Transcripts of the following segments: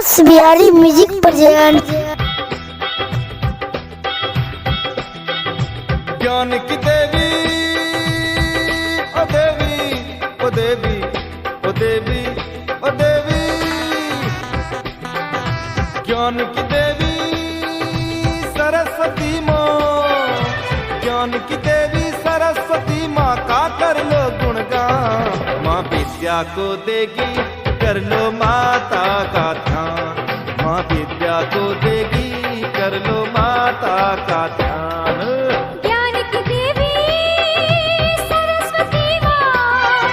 हर्ष Bihari music present. ज्ञान की देवी ओ देवी ओ देवी ओ देवी ओ देवी, ज्ञान की देवी सरस्वती माँ, ज्ञान की देवी सरस्वती माँ का कर लो गुणगान। माँ विद्या को देगी कर लो माता का ध्यान, माँ विद्या को देगी कर लो माता का ध्यान। ज्ञान की देवी सरस्वती माँ,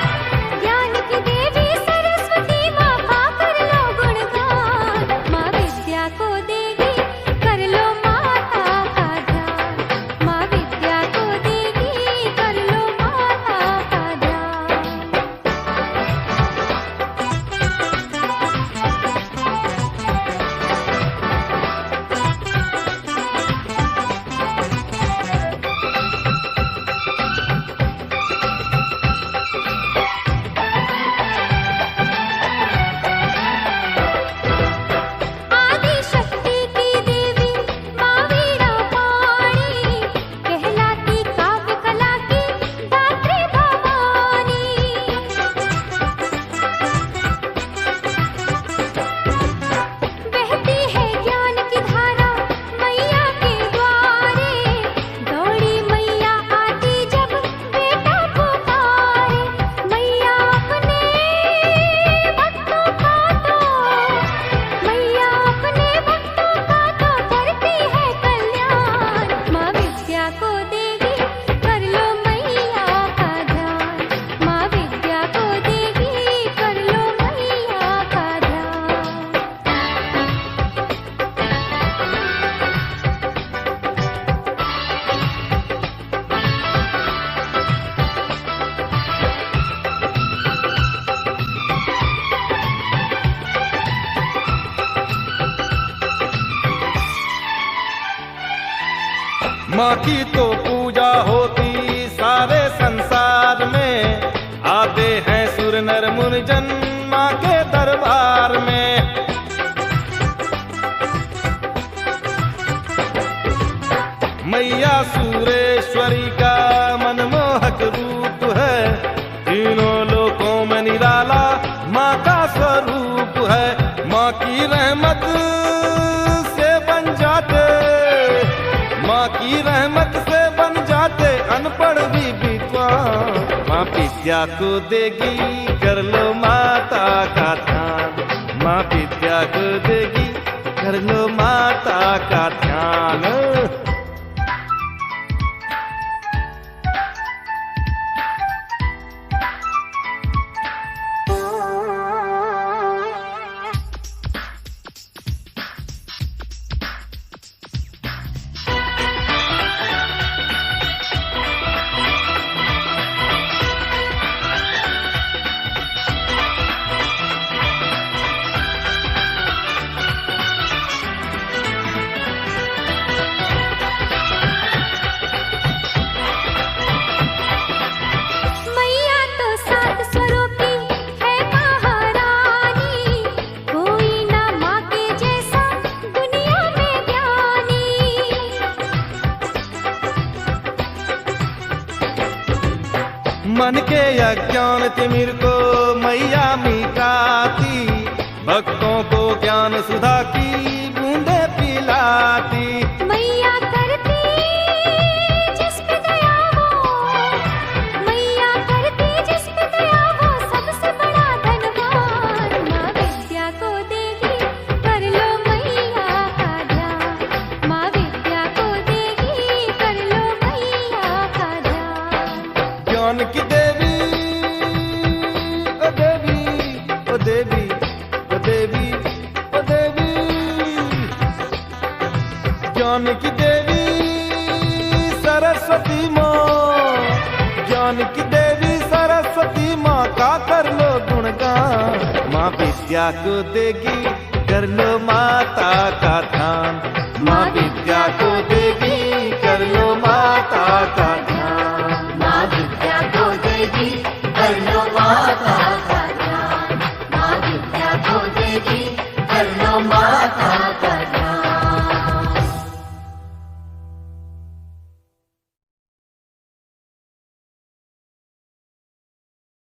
ज्ञान की देवी सरस्वती माँ का कर लो गुणगान। माँ विद्या को देगी कर लो माता का ध्यान, माँ विद्या को देगी कर लो माता का ध्यान। आदि शक्ति की देवी माँ वीणा पाणी, कहलाती काव्य कला की दात्री भवानी। बहती है ज्ञान की धारा मैया के द्वारे, दौड़ी मैया आती जब बेटा पुकारे। मैया अपने भक्तों का तो, मैया अपने भक्तों का तो करती है कल्याण। माँ विद्या को देगी कर लो मैया का ध्यान, माँ विद्या को देगी कर लो मैया का ध्यान। माँ की तो पूजा होती सारे संसार में, आते हैं सुर नर मुनिजन माँ के दरबार में। मैया सुरेश्वरी का मनमोहक रूप है, तीनों लोकों में निराला माँ का स्वरूप है। माँ की रहमत से बन जाते, माँ की रहमत से बन जाते अनपढ़ भी विद्वान। माँ विद्या को देगी कर लो माता का ध्यान, माँ विद्या को देगी कर लो माता का ध्यान। मैया तो सात स्वरों की है महारानी, कोई ना माँ के जैसा दुनिया में ज्ञानी। मन के अज्ञान तिमिर को मैया मिटाती, भक्तों को ज्ञान सुधा की बूंदे पिलाती। मैया करती जिस पे दया हो, मैया करती जिस पे दया हो सबसे बड़ा धनवान। माँ विद्या को देगी कर लो मैया का ध्यान, माँ विद्या को देगी कर लो मैया का ध्यान। ज्ञान की देवी ओ देवी ओ देवी ओ देवी ओ देवी, ज्ञान की देवी सरस्वती माँ, ज्ञान की देवी सरस्वती माँ का कर लो गुणगान। माँ विद्या को देगी कर लो माता का ध्यान, माँ विद्या को देगी कर लो माता का ध्यान। माँ विद्या को देगी कर लो माता का ध्यान, माँ विद्या को देगी कर लो माता